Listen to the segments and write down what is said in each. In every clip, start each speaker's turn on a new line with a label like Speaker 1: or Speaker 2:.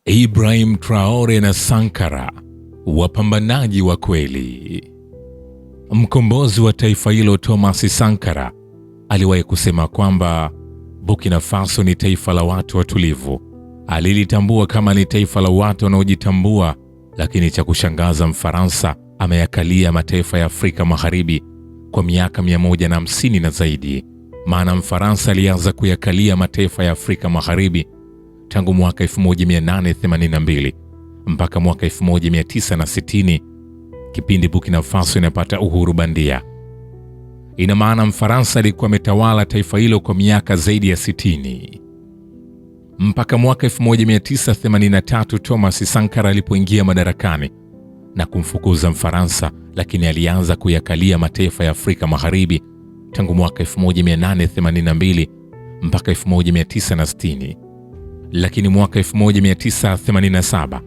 Speaker 1: Ibrahim Traore na Sankara, wapambanaji wa kweli. Mkombozi wa taifa hilo Thomas Sankara aliwahi kusema kwamba Burkina Faso ni taifa la watu watulivu. Alilitambua kama ni taifa la watu wanaojitambua, lakini cha kushangaza, Mfaransa ameyakalia mataifa ya Afrika Magharibi kwa miaka 150 na zaidi. Maana Mfaransa alianza kuyakalia mataifa ya Afrika Magharibi tangu mwaka 1882 mpaka mwaka 1960, kipindi Burkina Faso inapata uhuru bandia. Ina maana Mfaransa alikuwa ametawala taifa hilo kwa miaka zaidi ya 60. Mpaka mwaka 1983 Thomas Sankara alipoingia madarakani na kumfukuza Mfaransa, lakini alianza kuyakalia mataifa ya Afrika Magharibi tangu mwaka 1882 mpaka 1960. Lakini mwaka 1987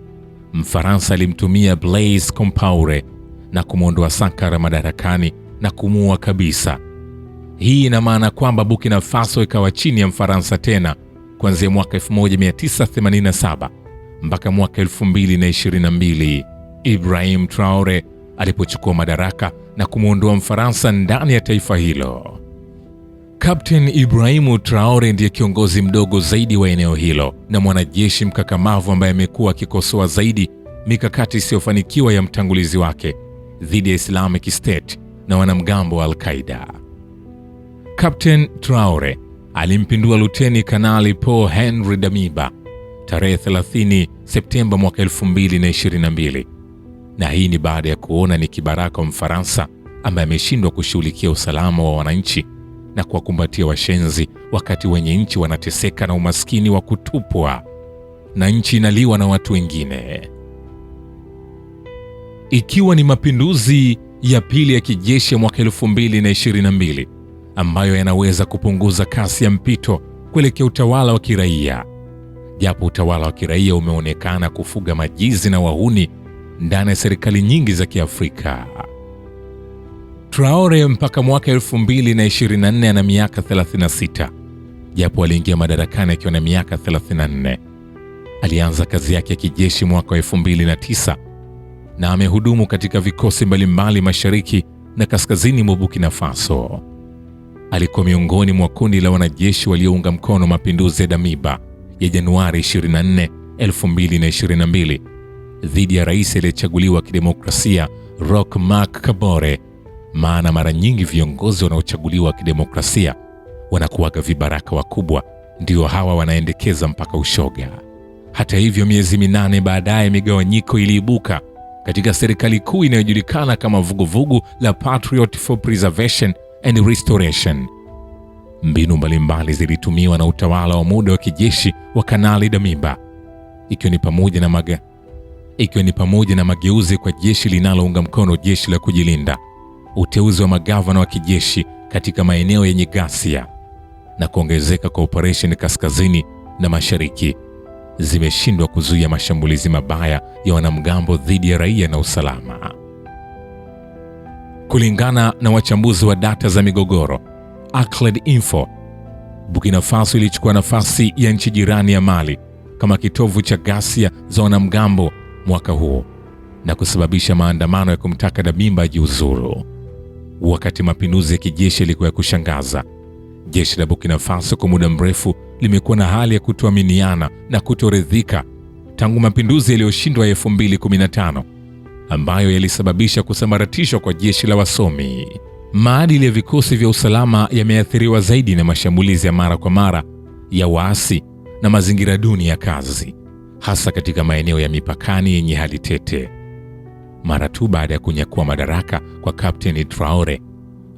Speaker 1: Mfaransa alimtumia Blaise Compaoré na kumwondoa Sankara madarakani na kumuua kabisa. Hii ina maana kwamba Burkina Faso ikawa chini ya Mfaransa tena kuanzia mwaka 1987 mpaka mwaka 2022 Ibrahim Traore alipochukua madaraka na kumwondoa Mfaransa ndani ya taifa hilo. Captain Ibrahim Traore ndiye kiongozi mdogo zaidi wa eneo hilo na mwanajeshi mkakamavu ambaye amekuwa akikosoa zaidi mikakati isiyofanikiwa ya mtangulizi wake dhidi ya Islamic State na wanamgambo wa Al-Qaeda. Captain Traore alimpindua Luteni Kanali Paul Henri Damiba tarehe 30 Septemba mwaka 2022. Na hii ni baada ya kuona ni kibaraka wa Mfaransa ambaye ameshindwa kushughulikia usalama wa wananchi na kuwakumbatia washenzi wakati wenye nchi wanateseka na umaskini wa kutupwa na nchi inaliwa na watu wengine. Ikiwa ni mapinduzi ya pili ya kijeshi ya mwaka 2022 ambayo yanaweza kupunguza kasi ya mpito kuelekea utawala wa kiraia, japo utawala wa kiraia umeonekana kufuga majizi na wahuni ndani ya serikali nyingi za Kiafrika. Traore mpaka mwaka 2024 ana miaka 36, japo aliingia madarakani akiwa na miaka 34. Alianza kazi yake ya kijeshi mwaka 2009 na amehudumu katika vikosi mbalimbali mashariki na kaskazini mwa Burkina Faso. Alikuwa miongoni mwa kundi la wanajeshi waliounga mkono mapinduzi ya Damiba ya Januari 24, 2022 dhidi ya rais aliyechaguliwa kidemokrasia Roch Marc Kabore. Maana mara nyingi viongozi wanaochaguliwa kidemokrasia wanakuwaga vibaraka wakubwa, ndio hawa wanaendekeza mpaka ushoga. Hata hivyo, miezi 8 baadaye migawanyiko iliibuka katika serikali kuu inayojulikana kama vuguvugu la Patriot for Preservation and Restoration. Mbinu mbalimbali zilitumiwa na utawala wa muda wa kijeshi wa Kanali Damiba, ikiwa ni pamoja na mageuzi kwa jeshi linalounga mkono jeshi la kujilinda, uteuzi wa magavana wa kijeshi katika maeneo yenye ghasia na kuongezeka kwa operesheni kaskazini na mashariki zimeshindwa kuzuia mashambulizi mabaya ya wanamgambo dhidi ya raia na usalama. Kulingana na wachambuzi wa data za migogoro Acled Info, Burkina Faso ilichukua nafasi ya nchi jirani ya Mali kama kitovu cha ghasia za wanamgambo mwaka huo na kusababisha maandamano ya kumtaka Damiba ajiuzulu. Wakati mapinduzi ya kijeshi yalikuwa ya kushangaza, jeshi la Burkina Faso kwa muda mrefu limekuwa na hali ya kutoaminiana na kutoridhika tangu mapinduzi yaliyoshindwa ya 2015 ambayo yalisababisha kusambaratishwa kwa jeshi la wasomi. Maadili ya vikosi vya usalama yameathiriwa zaidi na mashambulizi ya mara kwa mara ya waasi na mazingira duni ya kazi, hasa katika maeneo ya mipakani yenye hali tete. Mara tu baada ya kunyakua madaraka kwa Captain Traore,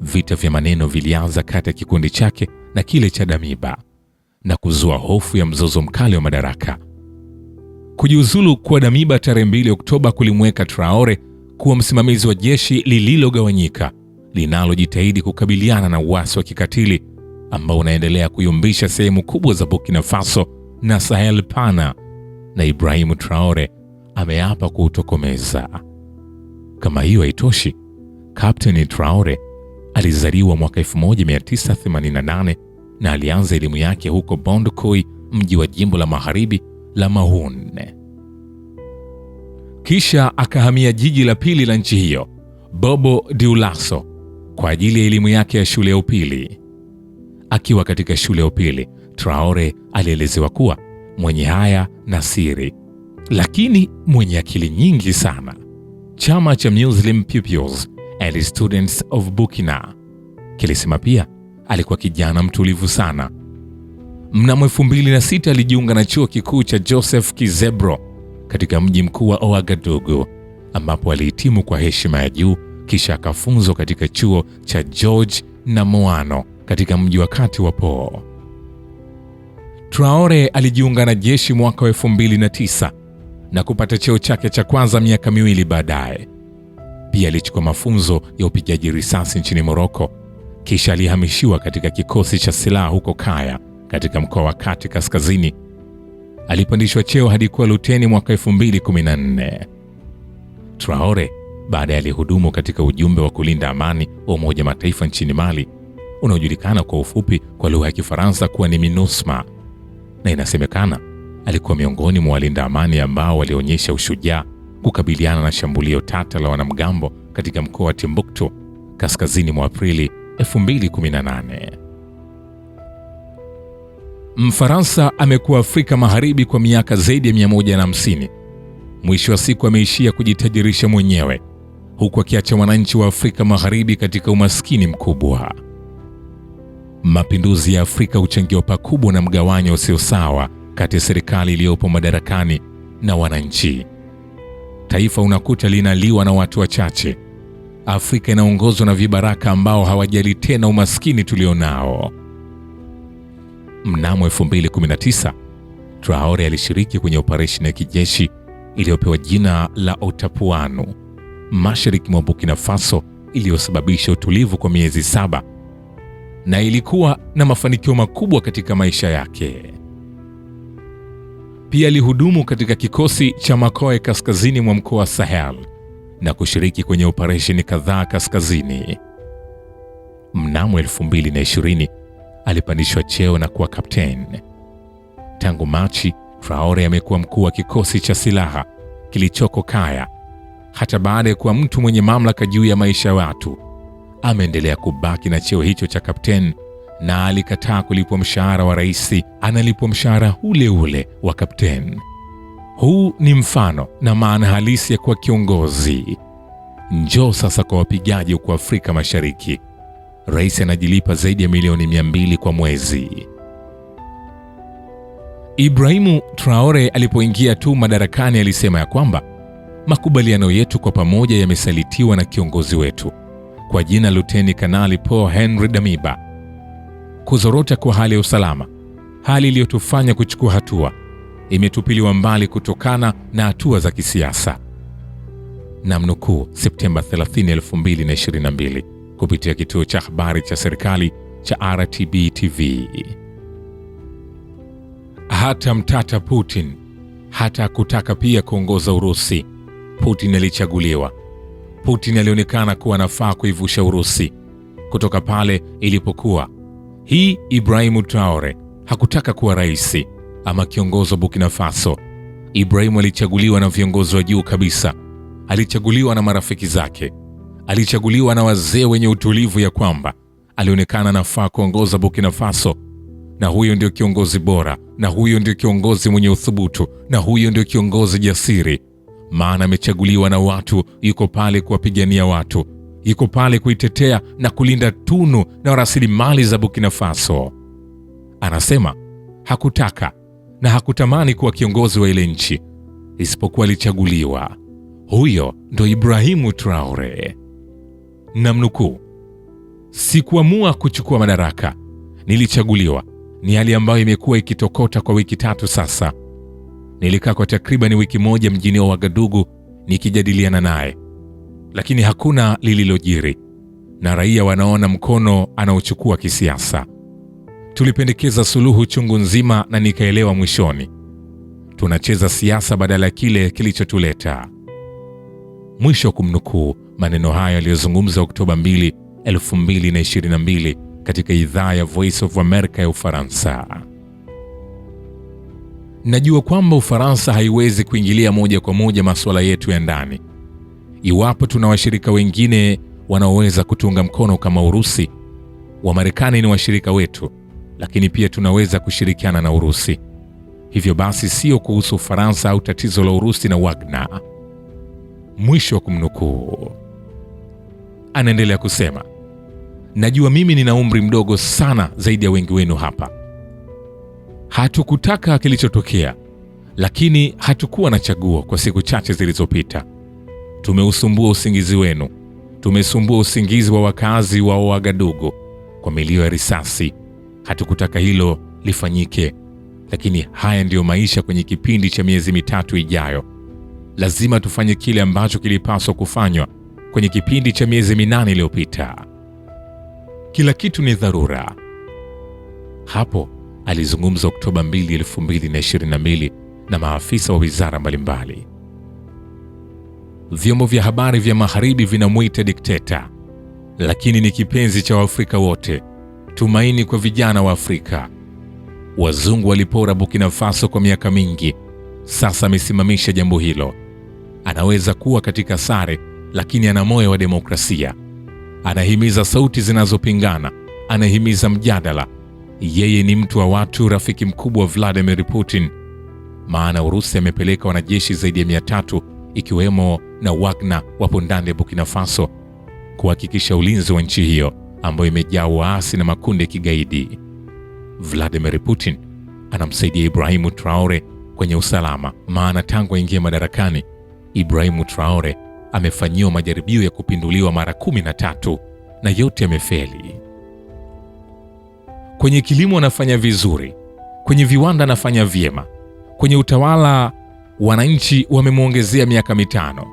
Speaker 1: vita vya maneno vilianza kati ya kikundi chake na kile cha Damiba na kuzua hofu ya mzozo mkali wa madaraka. Kujiuzulu kwa Damiba tarehe 2 Oktoba kulimweka Traore kuwa msimamizi wa jeshi lililogawanyika linalojitahidi kukabiliana na uasi wa kikatili ambao unaendelea kuyumbisha sehemu kubwa za Burkina Faso na Sahel pana, na Ibrahim Traore ameapa kuutokomeza. Kama hiyo haitoshi, Captain Traore alizaliwa mwaka 1988 na alianza elimu yake huko Bondoukoy, mji wa jimbo la magharibi la Mahone. Kisha akahamia jiji la pili la nchi hiyo, Bobo Dioulasso, kwa ajili ya elimu yake ya shule ya upili. Akiwa katika shule ya upili, Traore alielezewa kuwa mwenye haya na siri, lakini mwenye akili nyingi sana. Chama cha Muslim Pupils and Students of Burkina kilisema pia alikuwa kijana mtulivu sana. Mnamo 2006 alijiunga na chuo kikuu cha Joseph Kizebro katika mji mkuu wa Ouagadougou, ambapo alihitimu kwa heshima ya juu, kisha akafunzwa katika chuo cha George Namoano katika mji wa kati wa Po. Traore alijiunga na jeshi mwaka wa 2009 na kupata cheo chake cha kwanza miaka miwili baadaye. Pia alichukua mafunzo ya upigaji risasi nchini Moroko, kisha alihamishiwa katika kikosi cha silaha huko Kaya katika mkoa wa Kati Kaskazini. Alipandishwa cheo hadi kuwa luteni mwaka 2014. Traore baadaye alihudumu katika ujumbe wa kulinda amani wa Umoja Mataifa nchini Mali, unaojulikana kwa ufupi kwa lugha ya Kifaransa kuwa ni MINUSMA, na inasemekana alikuwa miongoni mwa walinda amani ambao walionyesha ushujaa kukabiliana na shambulio tata la wanamgambo katika mkoa wa Timbuktu kaskazini mwa Aprili 2018. Mfaransa amekuwa Afrika Magharibi kwa miaka zaidi ya 150. Mwisho wa siku ameishia kujitajirisha mwenyewe, huku akiacha wananchi wa Afrika Magharibi katika umaskini mkubwa. Mapinduzi ya Afrika huchangiwa pakubwa na mgawanyo usio sawa kati ya serikali iliyopo madarakani na wananchi. Taifa unakuta linaliwa na watu wachache. Afrika inaongozwa na vibaraka ambao hawajali tena umaskini tulionao. Mnamo 2019, Traore alishiriki kwenye operesheni ya kijeshi iliyopewa jina la Otapuanu mashariki mwa Burkina Faso, iliyosababisha utulivu kwa miezi 7 na ilikuwa na mafanikio makubwa katika maisha yake. Pia alihudumu katika kikosi cha Makoe kaskazini mwa mkoa wa Sahel na kushiriki kwenye operesheni kadhaa kaskazini. Mnamo 2020 alipandishwa cheo na kuwa kapteni. Tangu Machi, Traore amekuwa mkuu wa kikosi cha silaha kilichoko Kaya. Hata baada ya kuwa mtu mwenye mamlaka juu ya maisha ya watu, ameendelea kubaki na cheo hicho cha kapteni, na alikataa kulipwa mshahara wa rais, analipwa mshahara ule ule wa kapteni. Huu ni mfano na maana halisi ya kuwa kiongozi. Njoo sasa kwa wapigaji huko Afrika Mashariki. Rais anajilipa zaidi ya milioni 200 kwa mwezi. Ibrahimu Traore alipoingia tu madarakani alisema ya kwamba makubaliano yetu kwa pamoja yamesalitiwa na kiongozi wetu kwa jina Luteni Kanali Paul Henri Damiba. Kuzorota kwa hali ya usalama, hali iliyotufanya kuchukua hatua, imetupiliwa mbali kutokana na hatua za kisiasa. Namnukuu Septemba 30, 2022 kupitia kituo cha habari cha serikali cha RTB TV. Hata mtata Putin hata kutaka pia kuongoza Urusi. Putin alichaguliwa. Putin alionekana kuwa anafaa kuivusha Urusi kutoka pale ilipokuwa. Hii Ibrahimu Traore hakutaka kuwa rais ama kiongozi wa Burkina Faso. Ibrahimu alichaguliwa na viongozi wa juu kabisa. Alichaguliwa na marafiki zake. Alichaguliwa na wazee wenye utulivu ya kwamba alionekana anafaa kuongoza Burkina Faso, na huyo ndio kiongozi bora, na huyo ndio kiongozi mwenye uthubutu, na huyo ndio kiongozi jasiri. Maana amechaguliwa na watu, yuko pale kuwapigania watu, yuko pale kuitetea na kulinda tunu na rasilimali za Burkina Faso. Anasema hakutaka na hakutamani kuwa kiongozi wa ile nchi, isipokuwa alichaguliwa. Huyo ndo Ibrahimu Traore. Namnukuu, sikuamua kuchukua madaraka, nilichaguliwa. Ni hali ambayo imekuwa ikitokota kwa wiki 3 sasa. Nilikaa kwa takriban wiki moja mjini Ouagadougou nikijadiliana naye, lakini hakuna lililojiri, na raia wanaona mkono anaochukua kisiasa. Tulipendekeza suluhu chungu nzima na nikaelewa mwishoni tunacheza siasa badala ya kile kilichotuleta. Mwisho kumnukuu. Maneno hayo yaliyozungumza Oktoba 2, 2022 katika idhaa ya Voice of America ya Ufaransa. Najua kwamba Ufaransa haiwezi kuingilia moja kwa moja masuala yetu ya ndani. Iwapo tuna washirika wengine wanaoweza kutunga mkono kama Urusi, Wamarekani ni washirika wetu, lakini pia tunaweza kushirikiana na Urusi. Hivyo basi sio kuhusu Ufaransa au tatizo la Urusi na Wagner. Mwisho wa kumnukuu. Anaendelea kusema, najua mimi nina umri mdogo sana zaidi ya wengi wenu hapa. Hatukutaka kilichotokea, lakini hatukuwa na chaguo. Kwa siku chache zilizopita tumeusumbua usingizi wenu, tumesumbua usingizi wa wakazi wa Ouagadougou kwa milio ya risasi. Hatukutaka hilo lifanyike, lakini haya ndiyo maisha kwenye kipindi cha miezi mitatu ijayo. Lazima tufanye kile ambacho kilipaswa kufanywa kwenye kipindi cha miezi 8 iliyopita. Kila kitu ni dharura. Hapo alizungumza Oktoba 2, 2022 na maafisa wa wizara mbalimbali. Vyombo vya habari vya magharibi vinamuita dikteta, lakini ni kipenzi cha Waafrika wote, tumaini kwa vijana wa Afrika. Wazungu walipora Burkina Faso kwa miaka mingi, sasa amesimamisha jambo hilo. Anaweza kuwa katika sare, lakini ana moyo wa demokrasia. Anahimiza sauti zinazopingana, anahimiza mjadala. Yeye ni mtu wa watu, rafiki mkubwa wa Vladimir Putin. Maana Urusi amepeleka wanajeshi zaidi ya 300 ikiwemo na Wagner wapo ndani ya Burkina Faso kuhakikisha ulinzi wa nchi hiyo ambayo imejaa waasi na makundi ya kigaidi. Vladimir Putin anamsaidia Ibrahim Traore kwenye usalama, maana tangu aingie madarakani Ibrahim Traore amefanyiwa majaribio ya kupinduliwa mara 13 na yote yamefeli. Kwenye kilimo anafanya vizuri, kwenye viwanda anafanya vyema, kwenye utawala wananchi wamemwongezea miaka 5.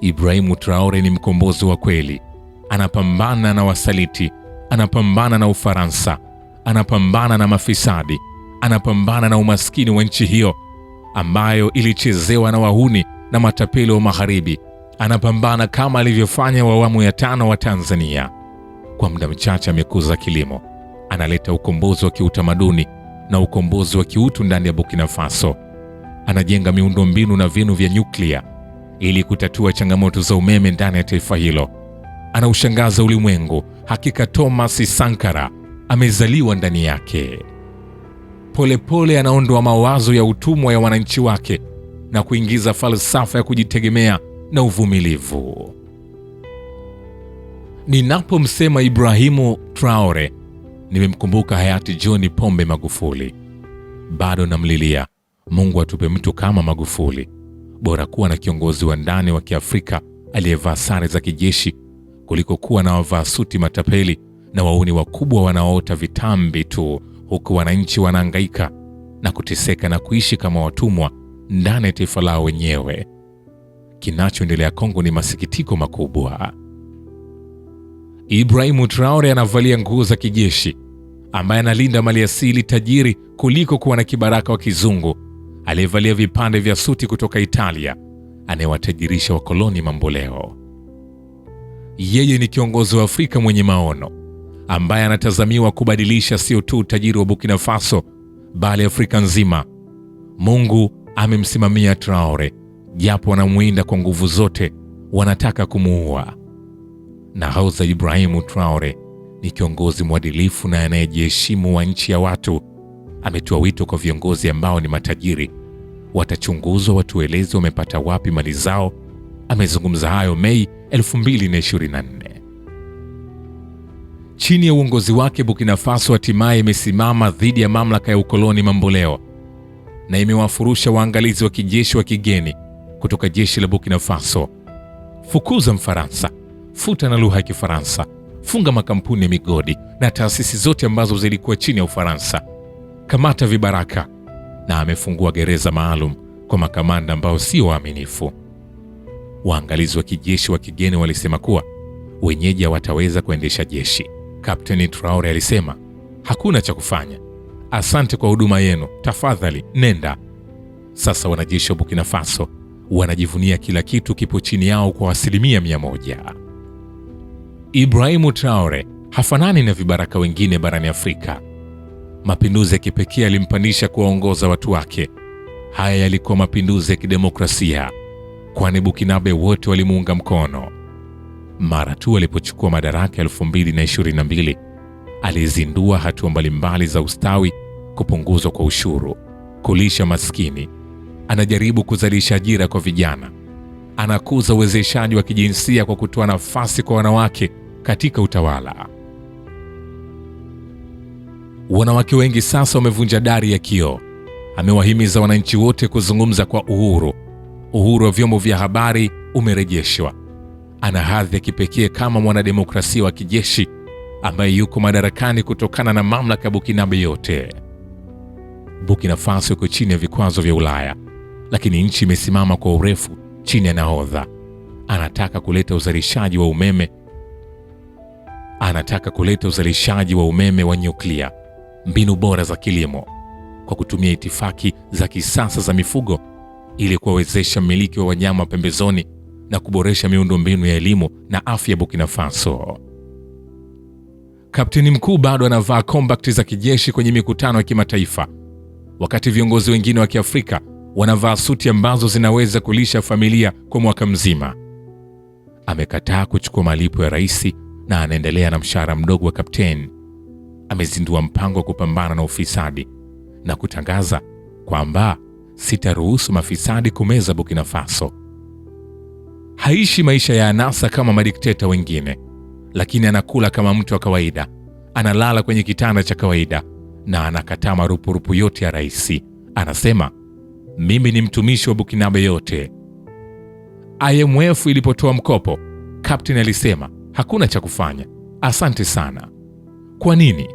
Speaker 1: Ibrahim Traore ni mkombozi wa kweli. Anapambana na wasaliti, anapambana na Ufaransa, anapambana na mafisadi, anapambana na umaskini wa nchi hiyo ambayo ilichezewa na wahuni na matapeli wa magharibi. Anapambana kama alivyofanya wa awamu ya 5 wa Tanzania. Kwa muda mchache amekuza kilimo, analeta ukombozi wa kiutamaduni na ukombozi wa kiutu ndani ya Burkina Faso. Anajenga miundombinu na vinu vya nyuklia ili kutatua changamoto za umeme ndani ya taifa hilo. Anaushangaza ulimwengu. Hakika Thomas Sankara amezaliwa ndani yake. Polepole anaondoa mawazo ya utumwa ya wananchi wake na kuingiza falsafa ya kujitegemea na uvumilivu. Ninapomsema Ibrahimu Traore, nimemkumbuka hayati John Pombe Magufuli. Bado namlilia. Mungu atupe mtu kama Magufuli. Bora kuwa na kiongozi wa ndani wa Kiafrika aliyevaa sare za kijeshi kuliko kuwa na wavaa suti matapeli na wauni wakubwa wanaoota vitambi tu, huku wananchi wanahangaika na kuteseka na kuishi kama watumwa ndani ya taifa lao wenyewe. Kinachoendelea Kongo ni masikitiko makubwa. Ibrahim Traore anavalia nguo za kijeshi, ambaye analinda maliasili tajiri kuliko kuwa na kibaraka wa kizungu aliyevalia vipande vya suti kutoka Italia anayewatajirisha wakoloni mamboleo. Yeye ni kiongozi wa Afrika mwenye maono ambaye anatazamiwa kubadilisha sio tu utajiri wa Burkina Faso bali Afrika nzima. Mungu amemsimamia Traore, japo wanamuinda kwa nguvu zote, wanataka kumuua. Nahodha Ibrahim Traore ni kiongozi mwadilifu na anayejiheshimu wa nchi ya watu. Ametoa wito kwa viongozi ambao ni matajiri, watachunguzwa, watueleze wamepata wapi mali zao. Amezungumza hayo Mei 2024. Chini ya uongozi wake, Burkina Faso hatimaye imesimama dhidi ya mamlaka ya ukoloni mamboleo na imewafurusha waangalizi wa kijeshi wa kigeni kutoka jeshi la Burkina Faso. Fukuza Mfaransa, futa na lugha ya Kifaransa, funga makampuni ya migodi na taasisi zote ambazo zilikuwa chini ya Ufaransa, kamata vibaraka, na amefungua gereza maalum kwa makamanda ambao sio waaminifu. Waangalizi wa kijeshi wa kigeni walisema kuwa wenyeji hawataweza kuendesha jeshi. Kapteni Traore alisema, hakuna cha kufanya, asante kwa huduma yenu, tafadhali nenda. Sasa wanajeshi wa Burkina Faso wanajivunia kila kitu kipo chini yao kwa 100%. Ibrahim Traore hafanani na vibaraka wengine barani Afrika. Mapinduzi ya kipekee alimpandisha kuwaongoza watu wake Haya yalikuwa mapinduzi ya kidemokrasia, kwani Bukinabe wote walimuunga mkono. Mara tu alipochukua madaraka 2022, alizindua hatua mbalimbali za ustawi: kupunguzwa kwa ushuru, kulisha maskini, anajaribu kuzalisha ajira kwa vijana, anakuza uwezeshaji wa kijinsia kwa kutoa nafasi kwa wanawake katika utawala. Wanawake wengi sasa wamevunja dari ya kioo. Amewahimiza wananchi wote kuzungumza kwa uhuru. Uhuru wa vyombo vya habari umerejeshwa. Ana hadhi ya kipekee kama mwanademokrasia wa kijeshi ambaye yuko madarakani kutokana na mamlaka ya Bukinabe yote. Burkina Faso iko chini ya vikwazo vya Ulaya, lakini nchi imesimama kwa urefu chini ya nahodha. Anataka kuleta uzalishaji wa umeme wa nyuklia, mbinu bora za kilimo, kwa kutumia itifaki za kisasa za mifugo ili kuwawezesha mmiliki wa wanyama pembezoni na kuboresha miundombinu ya elimu na afya Burkina Faso. Kapteni mkuu bado anavaa combat za kijeshi kwenye mikutano ya kimataifa, wakati viongozi wengine wa Kiafrika wanavaa suti ambazo zinaweza kulisha familia kwa mwaka mzima. Amekataa kuchukua malipo ya rais na anaendelea na mshahara mdogo wa kapteni. Amezindua mpango wa kupambana na ufisadi na kutangaza kwamba sitaruhusu mafisadi kumeza Burkina Faso. Haishi maisha ya anasa kama madikteta wengine, lakini anakula kama mtu wa kawaida, analala kwenye kitanda cha kawaida na anakataa marupurupu yote ya rais. Anasema, mimi ni mtumishi wa Bukinabe yote. IMF ilipotoa mkopo, kapteni alisema, hakuna cha kufanya, asante sana. Kwa nini?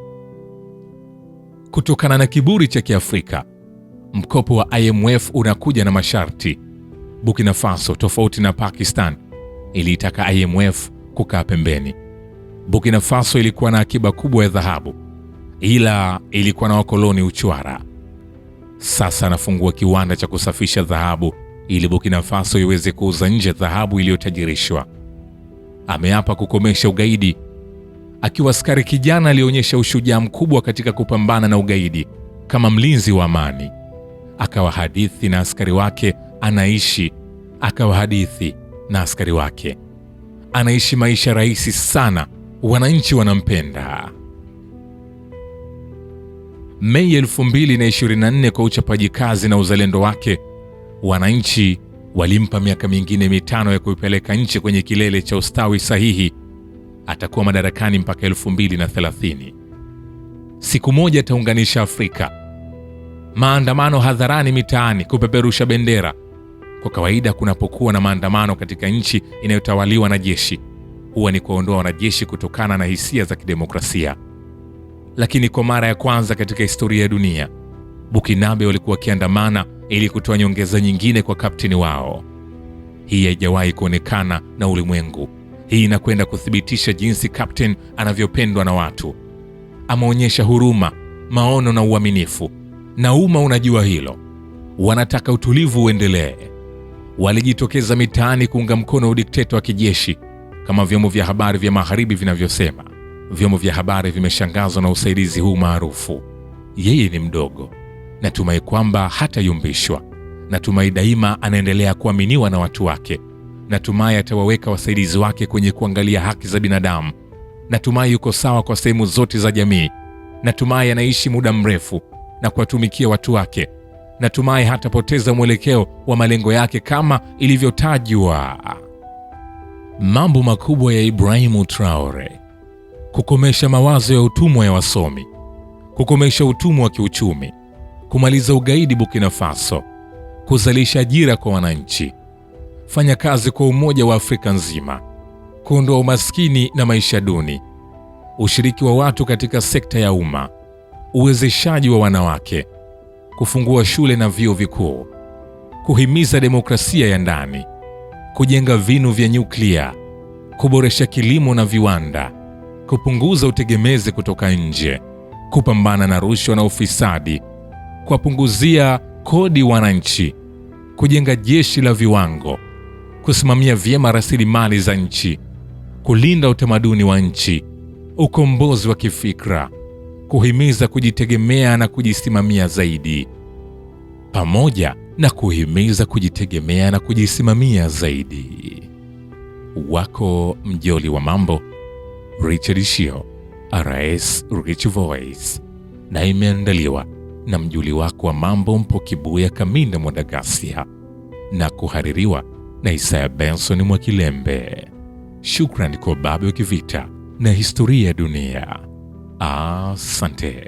Speaker 1: Kutokana na kiburi cha Kiafrika. Mkopo wa IMF unakuja na masharti. Burkina Faso, tofauti na Pakistan, iliitaka IMF kukaa pembeni. Burkina Faso ilikuwa na akiba kubwa ya dhahabu, ila ilikuwa na wakoloni uchwara. Sasa anafungua kiwanda cha kusafisha dhahabu ili Burkina Faso iweze kuuza nje dhahabu iliyotajirishwa. Ameapa kukomesha ugaidi. Akiwa askari kijana, alionyesha ushujaa mkubwa katika kupambana na ugaidi kama mlinzi wa amani. Akawa hadithi na askari wake anaishi maisha rahisi sana, wananchi wanampenda. Mei 2024, kwa uchapaji kazi na uzalendo wake, wananchi walimpa miaka mingine 5 ya kuipeleka nchi kwenye kilele cha ustawi sahihi. Atakuwa madarakani mpaka 2030. Siku moja ataunganisha Afrika. Maandamano hadharani mitaani kupeperusha bendera. Kwa kawaida kunapokuwa na maandamano katika nchi inayotawaliwa na jeshi, huwa ni kuondoa wanajeshi kutokana na hisia za kidemokrasia. Lakini kwa mara ya kwanza katika historia ya dunia, Bukinabe walikuwa wakiandamana ili kutoa nyongeza nyingine kwa kapteni wao. Hii haijawahi kuonekana na ulimwengu. Hii inakwenda kuthibitisha jinsi kapteni anavyopendwa na watu. Ameonyesha huruma, maono na uaminifu, na umma unajua hilo. Wanataka utulivu uendelee. Walijitokeza mitaani kuunga mkono udikteta wa kijeshi, kama vyombo vya habari vya magharibi vinavyosema. Vyombo vya habari vimeshangazwa na usaidizi huu maarufu. Yeye ni mdogo. Natumai kwamba hatayumbishwa. Natumai daima anaendelea kuaminiwa na watu wake. Natumai atawaweka wasaidizi wake kwenye kuangalia haki za binadamu. Natumai yuko sawa kwa sehemu zote za jamii. Natumai anaishi muda mrefu na kuwatumikia watu wake. Natumai hatapoteza mwelekeo wa malengo yake kama ilivyotajwa. Mambo makubwa ya Ibrahim Traore: kukomesha mawazo ya utumwa ya wasomi, kukomesha utumwa wa kiuchumi, kumaliza ugaidi Burkina Faso, kuzalisha ajira kwa wananchi, fanya kazi kwa umoja wa Afrika nzima, kuondoa umaskini na maisha duni, ushiriki wa watu katika sekta ya umma, uwezeshaji wa wanawake, kufungua shule na vyuo vikuu, kuhimiza demokrasia ya ndani, kujenga vinu vya nyuklia, kuboresha kilimo na viwanda, kupunguza utegemezi kutoka nje, kupambana na rushwa na ufisadi, kuwapunguzia kodi wananchi, kujenga jeshi la viwango, kusimamia vyema rasilimali za nchi, kulinda utamaduni wa nchi, ukombozi wa kifikra, kuhimiza kujitegemea na kujisimamia zaidi. Pamoja na kuhimiza kujitegemea na kujisimamia zaidi. Wako mjoli wa mambo Richard Shio, RS Rich Voice, na imeandaliwa na mjuli wako wa mambo Mpokibuya Kaminda Mwandagasia na kuhaririwa na Isaya Benson Mwakilembe. Shukrani kwa Babu wa Kivita na Historia ya Dunia. Asante.